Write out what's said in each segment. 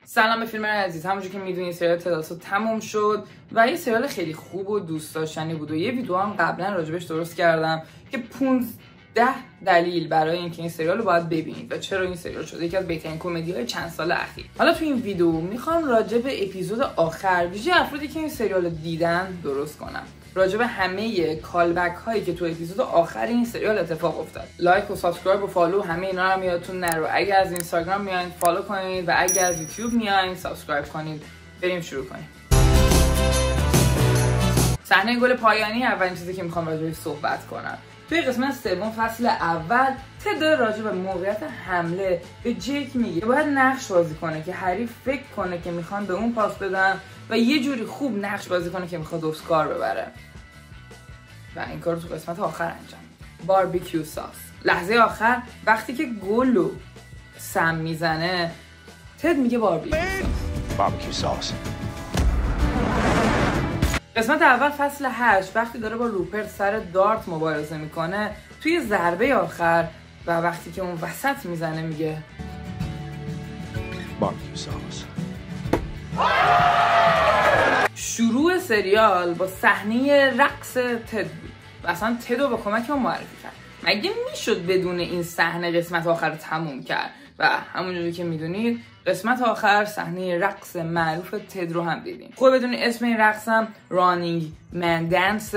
سلام به فیلمر عزیز. همونجوری که میدونید سریال تد لاسو تموم شد و یه سریال خیلی خوب و دوست داشتنی بود و یه ویدیو هم قبلا راجبش درست کردم که 15 دلیل برای اینکه این سریال رو باید ببینید و چرا این سریال شده یکی از بهترین کمدی‌های چند سال اخیر. حالا تو این ویدیو میخوام راجب اپیزود آخر ویژه افرادی که این سریال رو دیدن درست کنم. راجب همه کالبک هایی که تو اپیزود آخر این سریال اتفاق افتاد. لایک و سابسکرایب و فالو همه اینا رو یادتون نره. اگه از اینستاگرام میایین فالو کنید و اگه از یوتیوب میایین سابسکرایب کنید. بریم شروع کنیم. صحنه گل پایانی اولین چیزی که میخوام راجبش صحبت کنم. توی قسمت سوم فصل اول تد داره راجع به موقعیت حمله به جیک میگه باید نقش بازی کنه که حریف فکر کنه که میخوان به اون پاس بدن و یه جوری خوب نقش بازی کنه که میخواد اسکار ببره. و این کار تو قسمت آخر انجام میده. باربیکیو ساس. لحظه آخر وقتی که گلو سم میزنه تد میگه باربیکیو ساس. قسمت اول فصل 8 وقتی داره با روپرت سر دارت مبارزه میکنه توی ضربه آخر و وقتی که اون وسط میزنه میگه باربیکیو ساس. شروع سریال با صحنه رقص تد بود و اصلا تد رو به کمک اون معرفی کرد. مگه میشد بدون این صحنه قسمت آخر رو تموم کرد؟ و همونجوری که میدونید قسمت آخر صحنه رقص معروف تد رو هم دیدیم. خب بدون اسم این رقص هم رانینگ من دنس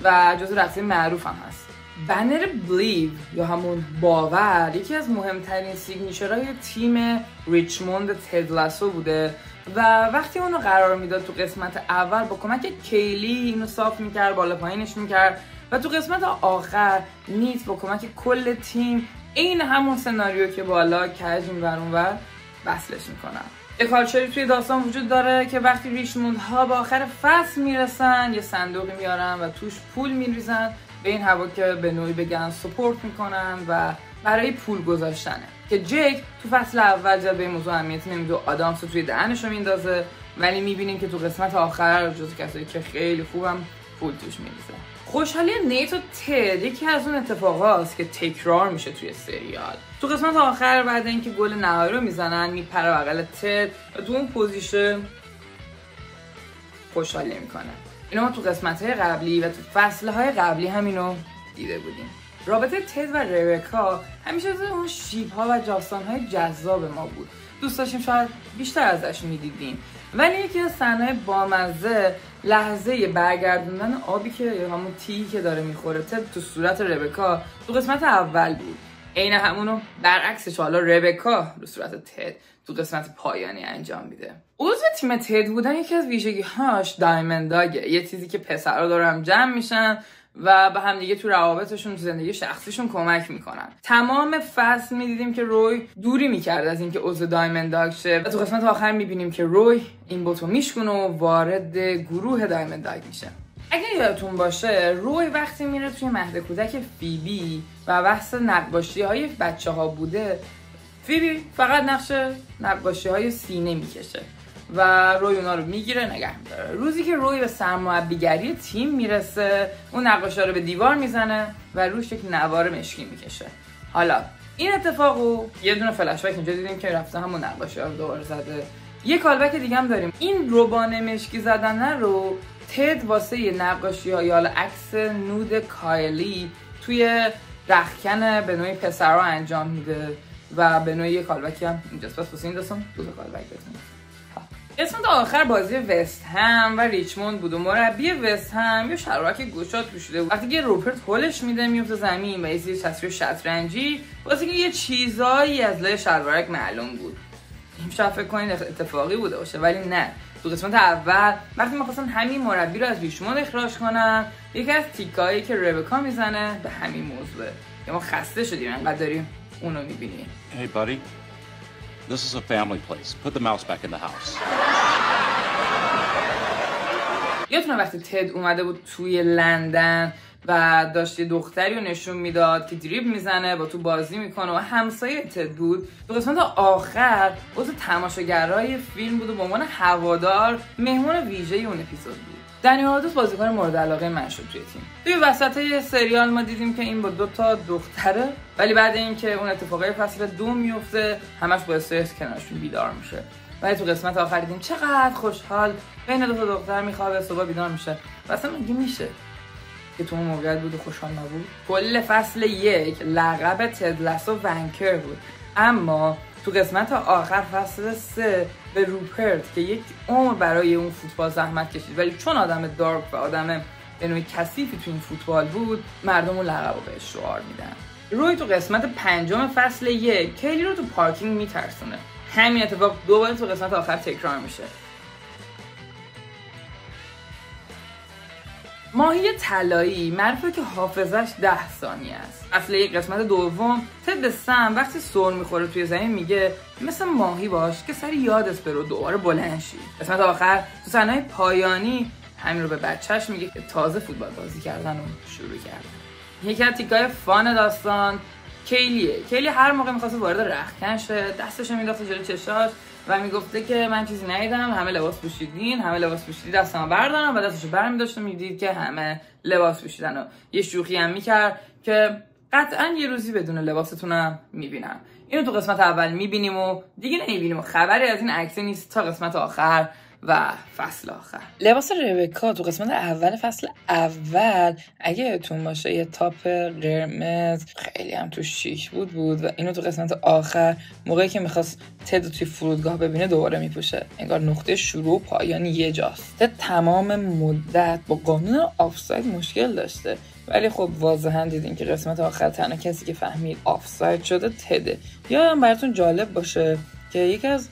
و جزو رقص معروف هم هست. بنر بلیو یا همون باور یکی از مهمترین سیگنیچرهای تیم ریچموند تد لاسو بوده و وقتی اونو قرار میداد تو قسمت اول با کمک کیلی اینو صاف میکرد، بالا پایینش میکرد و تو قسمت آخر نیت با کمک کل تیم این همون سناریو که بالا کج این ور اون ور وصلش میکنن. یه کالچری توی داستان وجود داره که وقتی ریچموند ها به آخر فصل میرسن یه صندوقی میارن و توش پول میریزن به این هوا که به نوعی بگن سپورت میکنن و برای پول گذاشتنه که جیک تو فصل اول جد به این موضوع اهمیتی نمیده و آدامس رو توی دهنش رو میندازه ولی میبینیم که تو قسمت آخر جز کسایی که خیلی خوبم پول توش میریزه. خوشحالی نیت و تد یکی از اون اتفاقاست که تکرار میشه توی سریال. تو قسمت آخر بعد اینکه گل نهایی رو میزنن میپره بغل تد و تو اون پوزیشن خوشحالی میکنه. اینو ما تو قسمت‌های قبلی و تو فصل‌های قبلی همینو دیده بودیم. رابطه تد و ربکا همیشه از اون شیپ‌ها و داستان‌های جذاب ما بود. دوست داشتیم شاید بیشتر ازش می‌دیدیم. ولی یکی از صحنه‌های بامزه لحظه برگردوندن آبی که یا همون تی که داره میخوره تد تو صورت ربکا تو قسمت اول بود. عین همونو برعکسش حالا ربکا رو صورت تد تو قسمت پایانی انجام میده. عضو تیم تد بودن یکی از ویژگی‌هاش دایموند داگه. یه چیزی که پسرا دارن جمع میشن و به هم دیگه تو روابطشون تو زندگی شخصیشون کمک میکنن. تمام فصل میدیدیم که روی دوری میکرد از اینکه عضو دایموند داگ شه و تو قسمت آخر میبینیم که روی این بوتو میشکنه و وارد گروه دایموند داگ میشه. اگه یادتون باشه روی وقتی میره توی مهد کودک فیبی و بحث نقاشی‌های بچه‌ها بوده فیبی فقط نقش نقاشی‌های سینه میکشه و روی اونا رو میگیره نگه میداره. روزی که روی به سرمربیگری تیم میرسه اون نقاشی‌ها رو به دیوار میزنه و روش یک نوار مشکی میکشه. حالا این اتفاقو یه دونه فلش بک اینجا دیدیم که رفته همون نقاشی‌ها رو دوباره زده. یه کالبک دیگه هم داریم. این روبان مشکی زدن رو تد واسه یه نقاشی‌ها یا عکس نود کایلی توی رختکن به نوعی پسرها انجام میده و به نوعی یه کالبکی هم اینجاست. پس واسه این داستان دو تا کالبک بزنیم. قسمت آخر بازی وست هم و ریچموند بود و مربی وست هم یه شلوارک گشاد پوشیده بود. وقتی که روپرت هولش میده میفته زمین و یه تصویر شطرنجی واسه که یه چیزایی از لای شلوارک معلوم بود. این شاید فکر کنید اتفاقی بوده باشه ولی نه. تو قسمت اول وقتی می‌خواستن همین مربی رو از ریچموند اخراج کنن یکی از تیکایی که ربکا میزنه به همین موضوعه که ما خسته شدیم انقدر داریم اونو میبینیم. Hey buddy. This is a family place. Put the mouse back in the house. یادتونه وقتی تد اومده بود توی لندن و داشت یه دختری رو نشون میداد که دریبل میزنه با تو بازی میکنه و همسایه تد بود. تو قسمت آخر عضو تماشاگرای فیلم بود و به عنوان هوادار مهمون ویژه اون اپیزود بود. دنی آدوس بازیکن مورد علاقه من شد توی تیم. توی وسط سریال ما دیدیم که این با 2 تا دختره ولی بعد اینکه اون اتفاقای فصل 2 میفته همش با استرس کنارشون بیدار میشه ولی تو قسمت آخر دیدیم چقدر خوشحال بین دو تا دختر میخوابه، صبح بیدار میشه. و اصلا مگه میشه که تو اون موقعیت بود و خوشحال نبود؟ کل فصل 1 لقب تد لاسو ونکر بود، اما تو قسمت آخر فصل 3 به روپرت که یک عمر برای اون فوتبال زحمت کشید ولی چون آدم دارک و آدم به نوعی کثیفی تو این فوتبال بود، مردم اون لقب رو بهش شعار میدن. روی تو قسمت 5 فصل 1 کیلی رو تو پارکینگ میترسونه. همین اتفاق دوباره تو قسمت آخر تکرار میشه. ماهی طلایی معروفه که حافظش 10 ثانیه است. اصل یک قسمت دوم تد به سم وقتی سر میخوره توی زمین میگه مثل ماهی باش که سری یادت بره و دوباره بلند شی. قسمت آخر تو صحنه پایانی همین رو به بچهش میگه که تازه فوتبال بازی کردن و شروع کردن. یکی از تیکای فان داستان کیلیه. کیلی هر موقع میخواست وارد رختکن شه دستشو مینداخت جلوی چشاش و میگفته که من چیزی ندیدم، همه لباس پوشیدین، همه لباس پوشیدی، دستمو بردارم و دستشو برمی‌داشت و میدید که همه لباس پوشیدن و یه شوخی هم میکرد که قطعا یه روزی بدون لباستونم میبینم. اینو تو قسمت اول میبینیم و دیگه نمیبینیم و خبری از این عکس نیست تا قسمت آخر و فصل آخر. لباس ربکا تو قسمت اول فصل اول اگه یادتون باشه یه تاپ قرمز خیلی هم تو شیک بود و اینو تو قسمت آخر موقعی که میخواست تد توی فرودگاه ببینه دوباره میپوشه. انگار نقطه شروع و پایان یه جاست. تد تمام مدت با قانون آفساید مشکل داشته ولی خب واضحا دیدین که قسمت آخر تنها کسی که فهمید آفساید شده تده. یا هم براتون جالب باشه که یکی از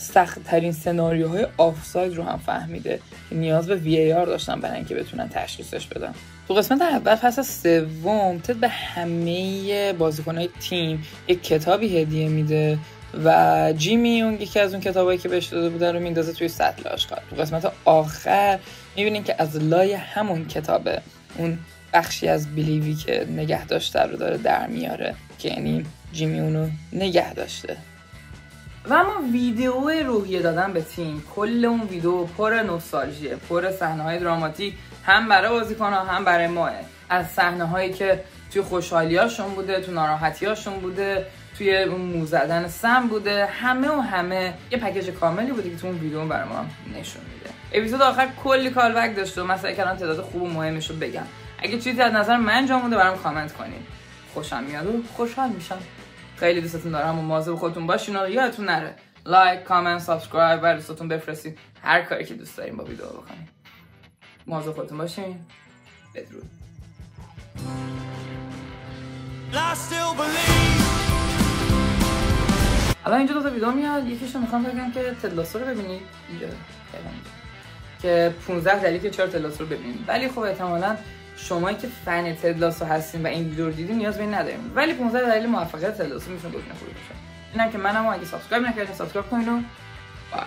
سخت ترین سناریوهای آفساید رو هم فهمیده که نیاز به VAR داشتن برای اینکه بتونن تشخیصش بدن. تو قسمت اول فصل سوم تد به همه بازیکن‌های تیم یک کتابی هدیه میده و جیمی اون یکی از اون کتابایی که بهش داده بودن رو میندازه توی سطل آشغال. تو قسمت آخر میبینین که از لای همون کتابه اون بخشی از بیلیوی که نگه داشته رو داره در میاره که یعنی جیمی اونو نگه داشته. و اما ویدیو روحیه دادن به تیم، کل اون ویدیو پر نوستالژیه، پر صحنه‌های دراماتیک هم برای بازیکن‌ها هم برای ما. از صحنه‌هایی که توی خوشحالیاشون بوده، تو ناراحتیاشون بوده، توی اون مو زدن سم بوده، همه یه پکیج کاملی بوده که تو اون ویدیو برای ما نشون میده. اپیزود آخر کلی کالبک داشته و مثلا کردم تعداد خوب و مهمش رو بگم. اگه چیزی از نظر من جا مونده برام کامنت کنید. خوشم میاد و خوشحال میشم. خیلی دوستتون دارم و مواظب خودتون باشین و یادتون نره لایک، کامنت، سابسکرایب و دوستاتون بفرستید. هر کاری که دوست دارین با ویدیو بکنید. مواظب خودتون باشین. بدرود. الان اینجا دو تا ویدیو میاد، یکیشو میخوام بگم که تد لاسو رو ببینید اینجا که 15 دلیل که چرا تد لاسو رو ببینید. ولی خب احتمالاً شمایی که فن تد لاسو هستین و این ویدیو رو دیدین نیاز به این نداریم، ولی 15 دلیل موفقیت تد لاسو میتونه گزینه خوبی باشه. اینم که منم اگه سابسکرایب نکردین سابسکرایب کنین و بای.